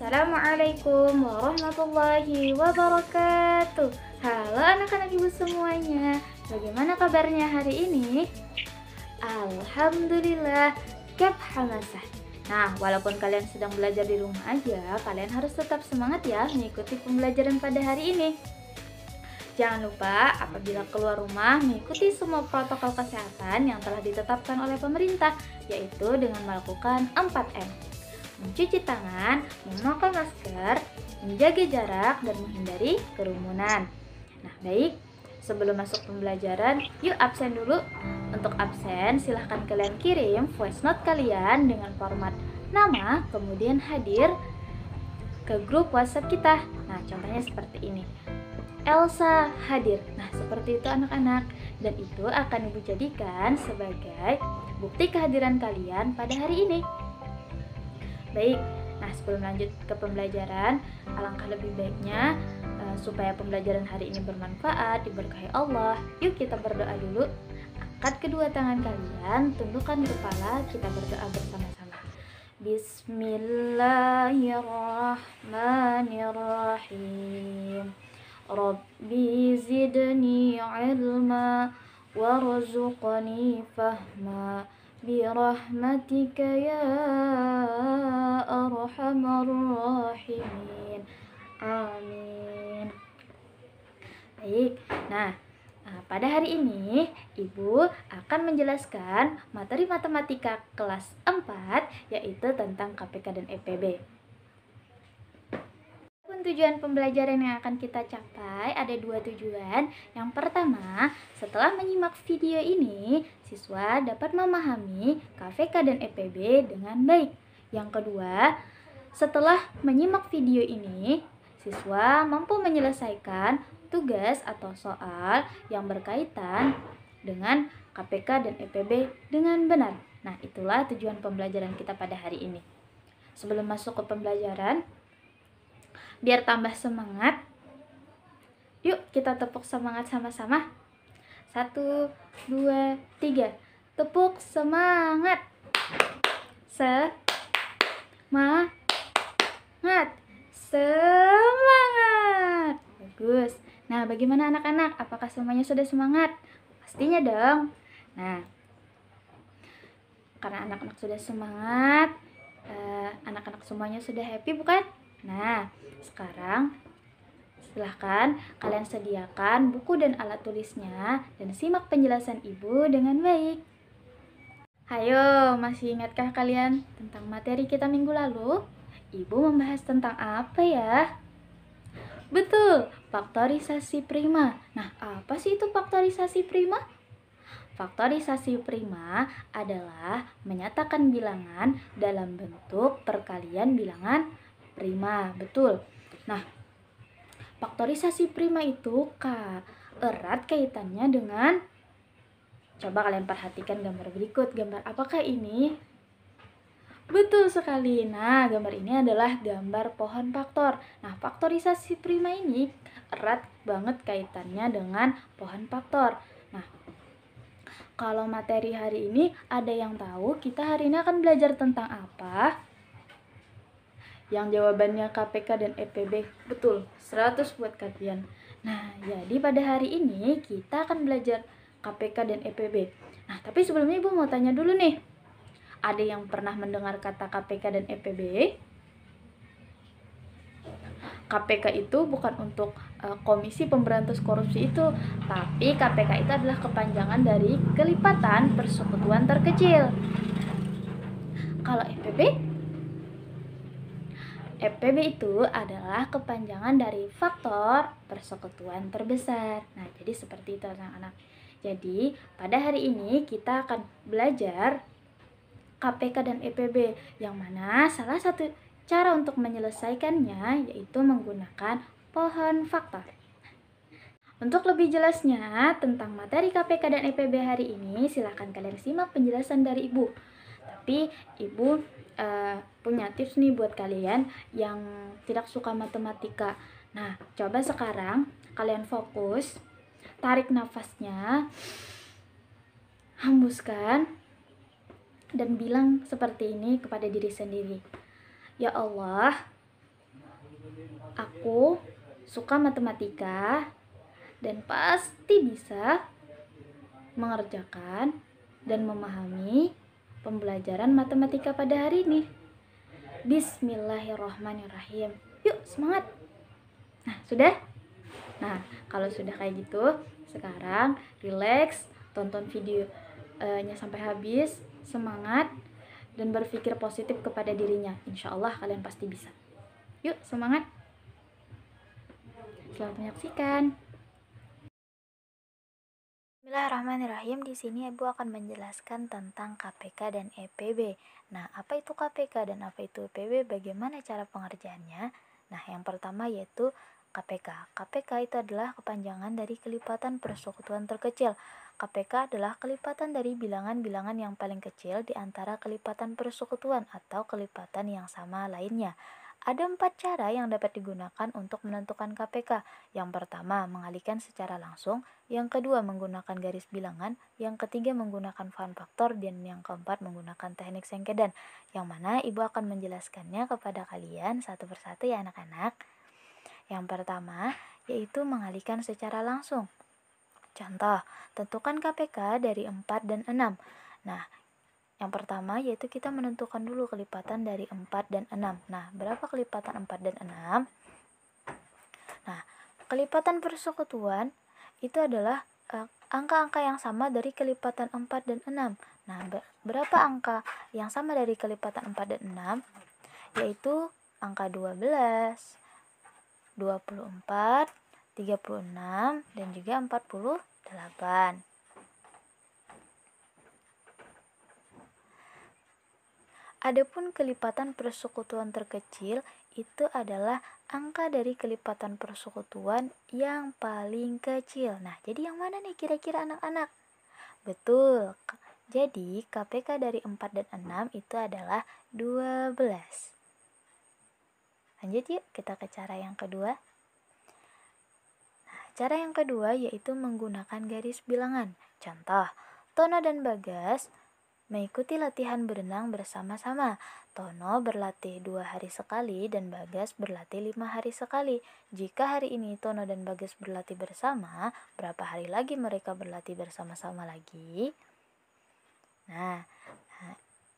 Assalamualaikum warahmatullahi wabarakatuh. Halo anak-anak ibu semuanya, bagaimana kabarnya hari ini? Alhamdulillah, kep hamasah. Nah, walaupun kalian sedang belajar di rumah aja, kalian harus tetap semangat ya mengikuti pembelajaran pada hari ini. Jangan lupa apabila keluar rumah mengikuti semua protokol kesehatan yang telah ditetapkan oleh pemerintah, yaitu dengan melakukan 4M. Mencuci tangan, memakai masker, menjaga jarak, dan menghindari kerumunan. Nah, baik, sebelum masuk pembelajaran, yuk absen dulu. Untuk absen, silahkan kalian kirim voice note kalian dengan format nama, kemudian hadir ke grup WhatsApp kita. Nah, contohnya seperti ini. Elsa hadir. Nah, seperti itu anak-anak. Dan itu akan Ibu jadikan sebagai bukti kehadiran kalian pada hari ini. Baik, nah sebelum lanjut ke pembelajaran, alangkah lebih baiknya supaya pembelajaran hari ini bermanfaat, diberkahi Allah, yuk kita berdoa dulu. Angkat kedua tangan kalian, tundukkan kepala, kita berdoa bersama-sama. Bismillahirrahmanirrahim. Rabbi zidni ilma warzuqni fahma birahmatika ya arhamar rahimin. Amin. Baik, nah pada hari ini Ibu akan menjelaskan materi matematika kelas 4, yaitu tentang KPK dan EPB. Tujuan pembelajaran yang akan kita capai ada dua tujuan. Yang pertama, setelah menyimak video ini, siswa dapat memahami KPK dan EPB dengan baik. Yang kedua, setelah menyimak video ini, siswa mampu menyelesaikan tugas atau soal yang berkaitan dengan KPK dan EPB dengan benar. Nah, itulah tujuan pembelajaran kita pada hari ini. Sebelum masuk ke pembelajaran, biar tambah semangat, yuk kita tepuk semangat sama-sama. 1, 2, 3. Tepuk semangat. Semangat. Semangat. Bagus. Nah, bagaimana anak-anak? Apakah semuanya sudah semangat? Pastinya dong. Nah, karena anak-anak sudah semangat, anak-anak semuanya sudah happy bukan? Nah, sekarang silahkan kalian sediakan buku dan alat tulisnya dan simak penjelasan Ibu dengan baik. Hayo, masih ingatkah kalian tentang materi kita minggu lalu? Ibu membahas tentang apa ya? Betul, faktorisasi prima. Nah, apa sih itu faktorisasi prima? Faktorisasi prima adalah menyatakan bilangan dalam bentuk perkalian bilangan prima, betul. Nah, faktorisasi prima itu erat kaitannya dengan, coba kalian perhatikan gambar berikut. Gambar apakah ini? Betul sekali. Nah, gambar ini adalah gambar pohon faktor. Nah, faktorisasi prima ini erat banget kaitannya dengan pohon faktor. Nah, kalau materi hari ini ada yang tahu kita hari ini akan belajar tentang apa? Yang jawabannya KPK dan EPB. Betul, 100 buat kalian. Nah, jadi pada hari ini kita akan belajar KPK dan EPB. Nah, tapi sebelumnya Ibu mau tanya dulu nih. Ada yang pernah mendengar kata KPK dan EPB? KPK itu bukan untuk Komisi Pemberantas Korupsi itu, tapi KPK itu adalah kepanjangan dari kelipatan persekutuan terkecil. Kalau EPB itu adalah kepanjangan dari faktor persekutuan terbesar. Nah, jadi seperti itu anak-anak. Jadi, pada hari ini kita akan belajar KPK dan EPB, yang mana salah satu cara untuk menyelesaikannya yaitu menggunakan pohon faktor. Untuk lebih jelasnya tentang materi KPK dan EPB hari ini, silahkan kalian simak penjelasan dari Ibu. Tapi Ibu punya tips nih buat kalian yang tidak suka matematika. Nah, coba sekarang kalian fokus, tarik nafasnya, hembuskan, dan bilang seperti ini kepada diri sendiri. Ya Allah, Aku suka matematika dan pasti bisa mengerjakan dan memahami pembelajaran matematika pada hari ini. Bismillahirrahmanirrahim. Yuk, semangat. Nah, sudah? Nah, kalau sudah kayak gitu, sekarang relax, tonton videonya sampai habis, semangat, dan berpikir positif kepada dirinya. Insya Allah kalian pasti bisa. Yuk, semangat. Selamat menyaksikan. Bismillahirrahmanirrahim. Di sini Ibu akan menjelaskan tentang KPK dan EPB. Nah, apa itu KPK dan apa itu EPB? Bagaimana cara pengerjaannya? Nah, yang pertama yaitu KPK. KPK itu adalah kepanjangan dari kelipatan persekutuan terkecil. KPK adalah kelipatan dari bilangan-bilangan yang paling kecil di antara kelipatan persekutuan atau kelipatan yang sama lainnya. Ada 4 cara yang dapat digunakan untuk menentukan KPK. Yang pertama, mengalihkan secara langsung. Yang kedua, menggunakan garis bilangan. Yang ketiga, menggunakan fun faktor. Dan yang keempat, menggunakan teknik sengkedan. Yang mana Ibu akan menjelaskannya kepada kalian satu persatu ya anak-anak. Yang pertama, yaitu mengalihkan secara langsung. Contoh, tentukan KPK dari 4 dan 6. Nah, yang pertama yaitu kita menentukan dulu kelipatan dari 4 dan 6. Nah, berapa kelipatan 4 dan 6? Nah, kelipatan persekutuan itu adalah angka-angka yang sama dari kelipatan 4 dan 6. Nah, berapa angka yang sama dari kelipatan 4 dan 6? Yaitu angka 12, 24, 36, dan juga 48. Adapun kelipatan persekutuan terkecil itu adalah angka dari kelipatan persekutuan yang paling kecil. Nah, jadi yang mana nih kira-kira anak-anak? Betul. Jadi, KPK dari 4 dan 6 itu adalah 12. Lanjut yuk, kita ke cara yang kedua. Nah, cara yang kedua yaitu menggunakan garis bilangan. Contoh, Tono dan Bagas mengikuti latihan berenang bersama-sama. Tono berlatih 2 hari sekali dan Bagas berlatih 5 hari sekali. Jika hari ini Tono dan Bagas berlatih bersama, berapa hari lagi mereka berlatih bersama-sama lagi? Nah,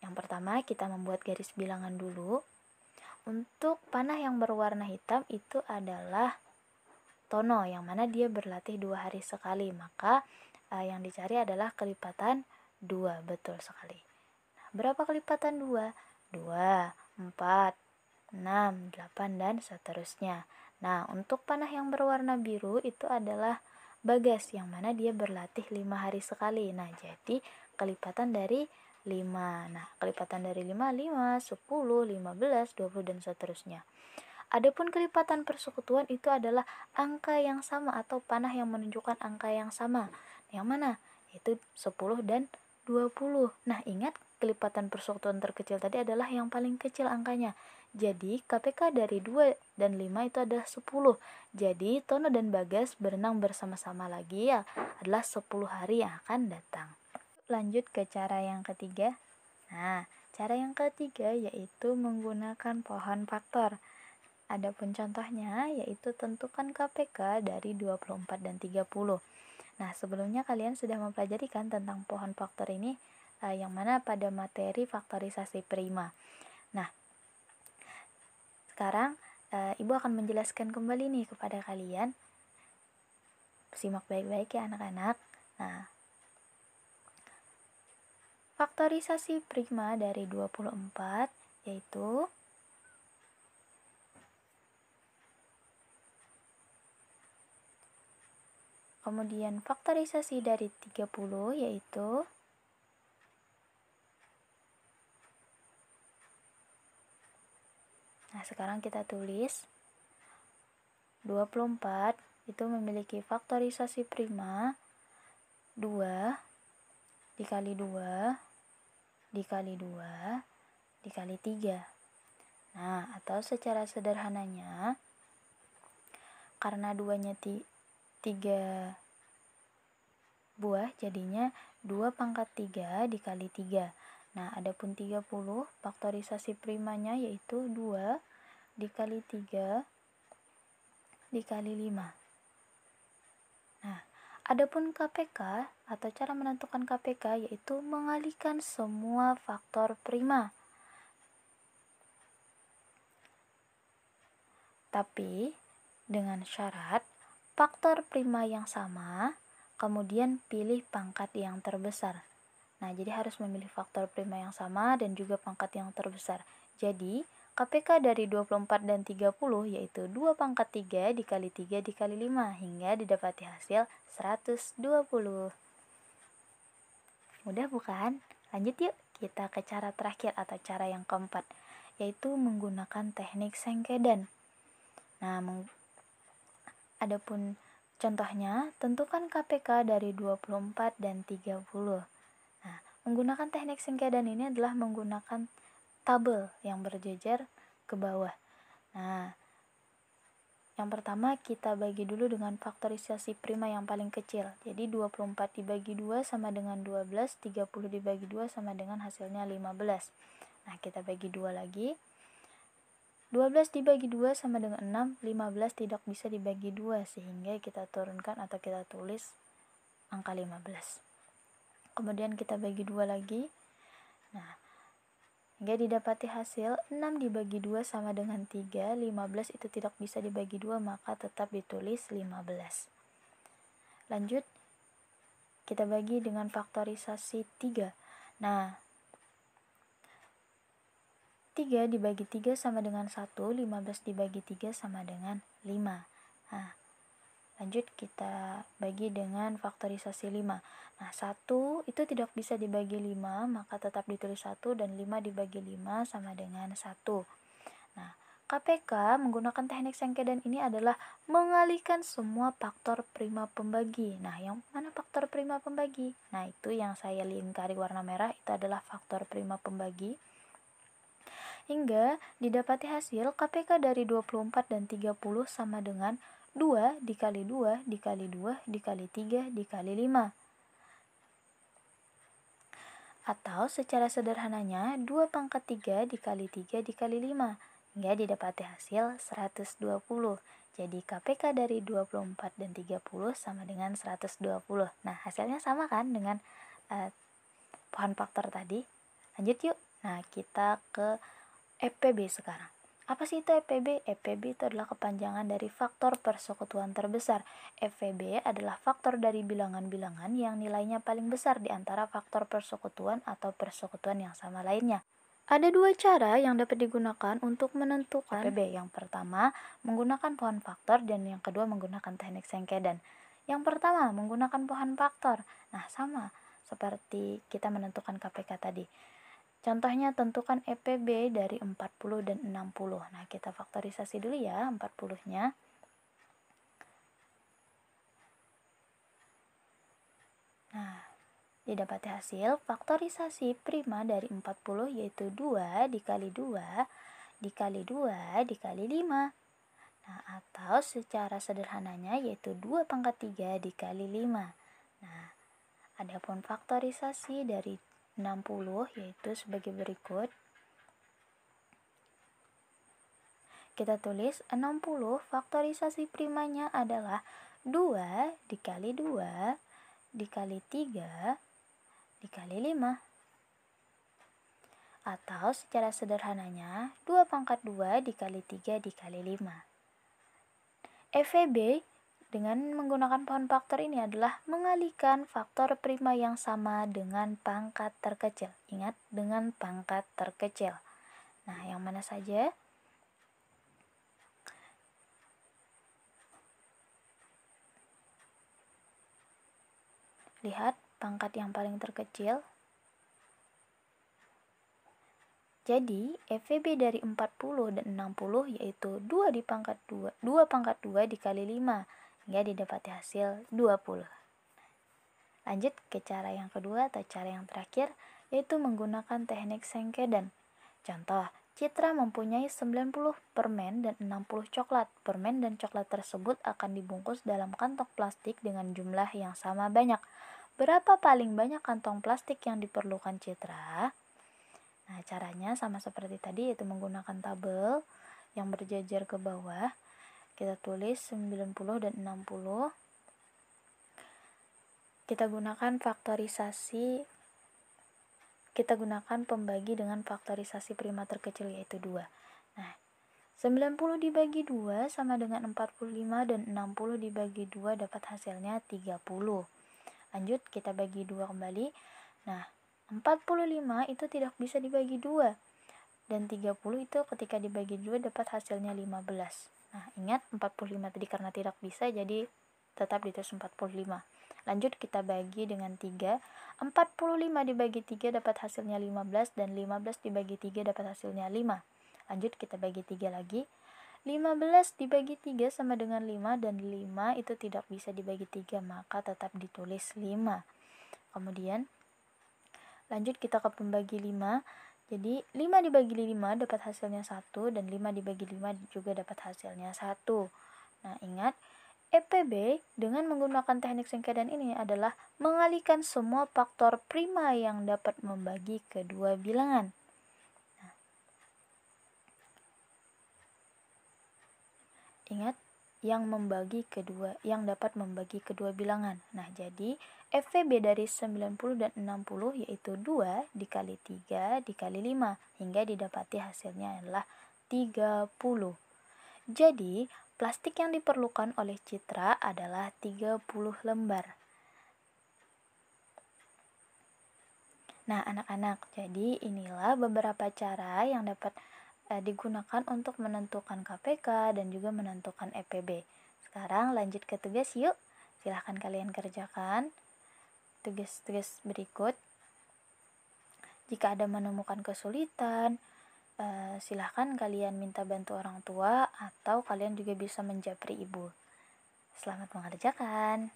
yang pertama kita membuat garis bilangan dulu. Untuk panah yang berwarna hitam itu adalah Tono, yang mana dia berlatih 2 hari sekali. Maka yang dicari adalah kelipatan 2, betul sekali. Nah, berapa kelipatan 2? 2, 4, 6, 8, dan seterusnya. Nah, untuk panah yang berwarna biru itu adalah Bagas, yang mana dia berlatih 5 hari sekali. Nah, jadi kelipatan dari 5. Nah, kelipatan dari 5, 5, 10, 15, 20, dan seterusnya. Adapun kelipatan persekutuan itu adalah angka yang sama atau panah yang menunjukkan angka yang sama. Yang mana? Yaitu 10 dan 20. Nah, ingat kelipatan persekutuan terkecil tadi adalah yang paling kecil angkanya. Jadi, KPK dari 2 dan 5 itu adalah 10. Jadi, Tono dan Bagas berenang bersama-sama lagi ya adalah 10 hari yang akan datang. Lanjut ke cara yang ketiga. Nah, cara yang ketiga yaitu menggunakan pohon faktor. Adapun contohnya yaitu tentukan KPK dari 24 dan 30. Nah, sebelumnya kalian sudah mempelajari kan tentang pohon faktor ini, yang mana pada materi faktorisasi prima. Nah, sekarang Ibu akan menjelaskan kembali nih kepada kalian. Simak baik-baik ya anak-anak. Nah, faktorisasi prima dari 24 yaitu kemudian faktorisasi dari 30 yaitu Nah, sekarang kita tulis 24 itu memiliki faktorisasi prima 2 dikali 2 dikali 2 dikali 3. Nah, atau secara sederhananya karena 2-nya 3 buah jadinya 2 pangkat 3 dikali 3. Nah, adapun 30 faktorisasi primanya yaitu 2 dikali 3 dikali 5. Nah, adapun KPK atau cara menentukan KPK yaitu mengalihkan semua faktor prima. Tapi dengan syarat faktor prima yang sama, kemudian pilih pangkat yang terbesar. Nah, jadi harus memilih faktor prima yang sama dan juga pangkat yang terbesar. Jadi, KPK dari 24 dan 30 yaitu 2 pangkat 3 dikali 3 dikali 5 hingga didapati hasil 120. Mudah bukan? Lanjut yuk, kita ke cara terakhir atau cara yang keempat, yaitu menggunakan teknik sengkedan. Nah, adapun contohnya, tentukan KPK dari 24 dan 30. Nah, menggunakan teknik sengkedan ini adalah menggunakan tabel yang berjejer ke bawah. Nah, yang pertama kita bagi dulu dengan faktorisasi prima yang paling kecil. Jadi 24 dibagi 2 sama dengan 12, 30 dibagi 2 sama dengan hasilnya 15. Nah, kita bagi 2 lagi. 12 dibagi 2 sama dengan 6, 15 tidak bisa dibagi 2 sehingga kita turunkan atau kita tulis angka 15. Kemudian kita bagi 2 lagi. Nah, hingga didapati hasil 6 dibagi 2 sama dengan 3, 15 itu tidak bisa dibagi 2 maka tetap ditulis 15. Lanjut, kita bagi dengan faktorisasi 3. Nah, 3 dibagi 3 sama dengan 1, 15 dibagi 3 sama dengan 5. Nah, lanjut kita bagi dengan faktorisasi 5. Nah, 1 itu tidak bisa dibagi 5, maka tetap ditulis 1 dan 5 dibagi 5 sama dengan 1. Nah, KPK menggunakan teknik sengkedan ini adalah mengalihkan semua faktor prima pembagi. Nah, yang mana faktor prima pembagi? Nah, itu yang saya lingkari warna merah itu adalah faktor prima pembagi. Hingga didapati hasil KPK dari 24 dan 30 sama dengan 2 dikali 2 dikali 2 dikali 3 dikali 5. Atau secara sederhananya 2 pangkat 3 dikali 3 dikali 5 hingga didapati hasil 120. Jadi KPK dari 24 dan 30 sama dengan 120. Nah, hasilnya sama kan dengan pohon faktor tadi. Lanjut yuk. Nah, kita ke FPB sekarang. Apa sih itu FPB? FPB itu adalah kepanjangan dari faktor persekutuan terbesar. FPB adalah faktor dari bilangan-bilangan yang nilainya paling besar di antara faktor persekutuan atau persekutuan yang sama lainnya. Ada dua cara yang dapat digunakan untuk menentukan FPB. Yang pertama, menggunakan pohon faktor dan yang kedua menggunakan teknik sengkedan. Yang pertama, menggunakan pohon faktor. Nah, sama seperti kita menentukan KPK tadi. Contohnya tentukan EPB dari 40 dan 60. Nah, kita faktorisasi dulu ya 40-nya. Nah, didapati hasil faktorisasi prima dari 40 yaitu 2 dikali 2 dikali 2 dikali 5. Nah, atau secara sederhananya yaitu 2 pangkat 3 dikali 5. Nah, adapun faktorisasi dari 60 yaitu sebagai berikut. Kita tulis 60 faktorisasi primanya adalah 2 dikali 2 dikali 3 dikali 5. Atau secara sederhananya 2 pangkat 2 dikali 3 dikali 5. FVB dengan menggunakan pohon faktor ini adalah mengalihkan faktor prima yang sama dengan pangkat terkecil. Ingat, dengan pangkat terkecil. Nah, yang mana saja? Lihat pangkat yang paling terkecil. Jadi, FVB dari 40 dan 60 yaitu 2 pangkat 2 dikali 5 hingga didapati hasil 20. Lanjut ke cara yang kedua atau cara yang terakhir yaitu menggunakan teknik sengkedan. Contoh, Citra mempunyai 90 permen dan 60 coklat. Permen dan coklat tersebut akan dibungkus dalam kantong plastik dengan jumlah yang sama banyak. Berapa paling banyak kantong plastik yang diperlukan Citra? Nah, caranya sama seperti tadi yaitu menggunakan tabel yang berjejer ke bawah. kita tulis 90 dan 60. Kita gunakan pembagi dengan faktorisasi prima terkecil yaitu 2. Nah, 90 dibagi 2 sama dengan 45 dan 60 dibagi 2 dapat hasilnya 30. Lanjut, kita bagi 2 kembali. Nah, 45 itu tidak bisa dibagi 2. Dan 30 itu ketika dibagi 2 dapat hasilnya 15. Nah, ingat 45 tadi karena tidak bisa jadi tetap ditulis 45. Lanjut, kita bagi dengan 3. 45 dibagi 3 dapat hasilnya 15 dan 15 dibagi 3 dapat hasilnya 5. Lanjut, kita bagi 3 lagi. 15 dibagi 3 sama dengan 5 dan 5 itu tidak bisa dibagi 3 maka tetap ditulis 5. Kemudian lanjut kita ke pembagi 5. Jadi 5 dibagi 5 dapat hasilnya 1 dan 5 dibagi 5 juga dapat hasilnya 1. Nah, ingat EPB dengan menggunakan teknik singkatan ini adalah mengalihkan semua faktor prima yang dapat membagi kedua bilangan. Nah, ingat yang dapat membagi kedua bilangan. Nah, jadi FVB dari 90 dan 60 yaitu 2 dikali 3 dikali 5 hingga didapati hasilnya adalah 30. Jadi, plastik yang diperlukan oleh Citra adalah 30 lembar. Nah, anak-anak, jadi inilah beberapa cara yang dapat digunakan untuk menentukan KPK dan juga menentukan EPB. Sekarang lanjut ke tugas yuk. Silahkan kalian kerjakan tugas-tugas berikut. Jika ada menemukan kesulitan, silahkan kalian minta bantu orang tua atau kalian juga bisa menjapri ibu. Selamat mengerjakan.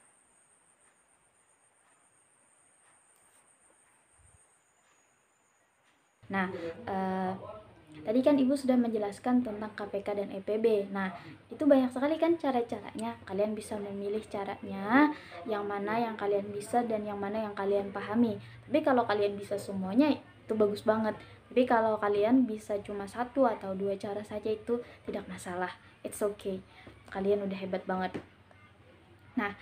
Nah, tadi kan Ibu sudah menjelaskan tentang KPK dan EPB. Nah, itu banyak sekali kan cara-caranya. Kalian bisa memilih caranya, yang mana yang kalian bisa dan yang mana yang kalian pahami. Tapi kalau kalian bisa semuanya, itu bagus banget. Tapi kalau kalian bisa cuma 1 atau 2 cara saja itu tidak masalah. It's okay. Kalian udah hebat banget. Nah,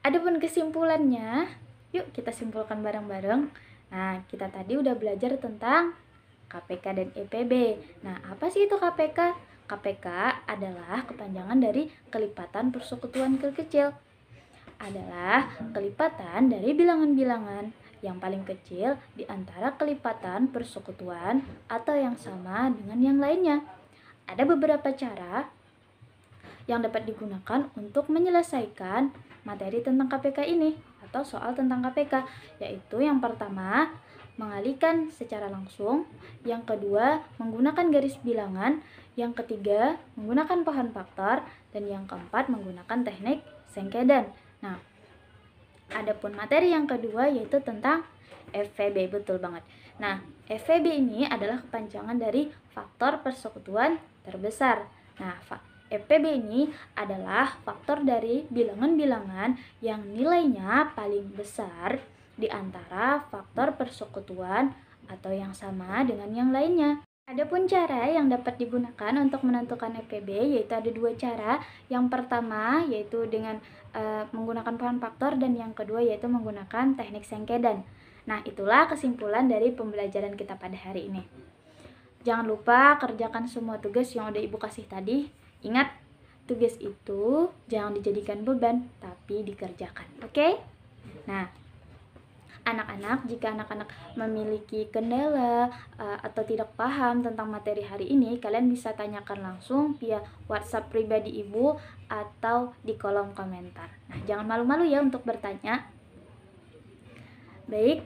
adapun kesimpulannya, yuk kita simpulkan bareng-bareng. Nah, kita tadi udah belajar tentang KPK dan EPB. Nah, apa sih itu KPK? KPK adalah kepanjangan dari kelipatan persekutuan kecil. Adalah kelipatan dari bilangan-bilangan yang paling kecil di antara kelipatan persekutuan atau yang sama dengan yang lainnya. Ada beberapa cara yang dapat digunakan untuk menyelesaikan materi tentang KPK ini atau soal tentang KPK, yaitu yang pertama mengalihkan secara langsung, yang kedua menggunakan garis bilangan, yang ketiga menggunakan pohon faktor, dan yang keempat menggunakan teknik sengkedan. Nah, adapun materi yang kedua yaitu tentang FVB, betul banget. Nah, FVB ini adalah kepanjangan dari faktor persekutuan terbesar. Nah, FVB ini adalah faktor dari bilangan-bilangan yang nilainya paling besar di antara faktor persekutuan atau yang sama dengan yang lainnya. Adapun cara yang dapat digunakan untuk menentukan EPB yaitu ada 2 cara. Yang pertama yaitu dengan menggunakan pohon faktor dan yang kedua yaitu menggunakan teknik sengkedan. Nah, itulah kesimpulan dari pembelajaran kita pada hari ini. Jangan lupa kerjakan semua tugas yang udah Ibu kasih tadi. Ingat, tugas itu jangan dijadikan beban tapi dikerjakan. Oke? Nah, anak-anak, jika anak-anak memiliki kendala atau tidak paham tentang materi hari ini, kalian bisa tanyakan langsung via WhatsApp pribadi Ibu atau di kolom komentar. Nah, jangan malu-malu ya untuk bertanya. Baik,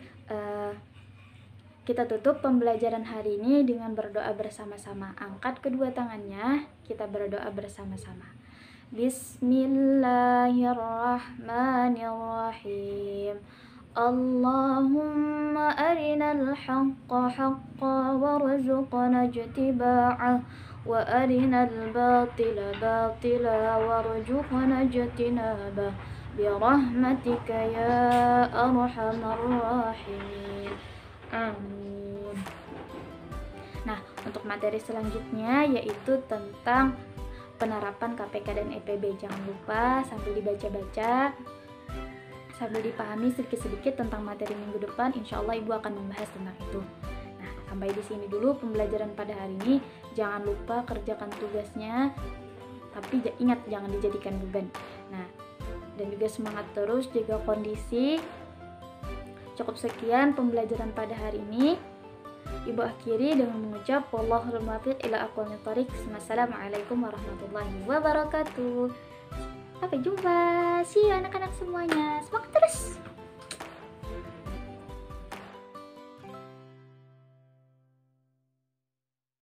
kita tutup pembelajaran hari ini dengan berdoa bersama-sama. Angkat kedua tangannya, kita berdoa bersama-sama. Bismillahirrahmanirrahim. Allahumma arinal haqqa haqqa warzuqna ijtiba'ah wa arinal batila batila warzuqna ijtinabah birahmatika ya arhamar rahimin. Amin. Nah, untuk materi selanjutnya yaitu tentang penerapan KPK dan EPB. Jangan lupa sambil dibaca-baca, sambil dipahami sedikit-sedikit tentang materi minggu depan. Insya Allah Ibu akan membahas tentang itu. Nah, sampai di sini dulu pembelajaran pada hari ini. Jangan lupa kerjakan tugasnya, tapi ingat jangan dijadikan beban. Nah, dan juga semangat terus, jaga kondisi. Cukup sekian pembelajaran pada hari ini. Ibu akhiri dengan mengucap wallahul muwaffiq ila aqwamit thoriq. Wassalamualaikum warahmatullahi wabarakatuh. Sampai jumpa. See you anak-anak semuanya. Semangat terus.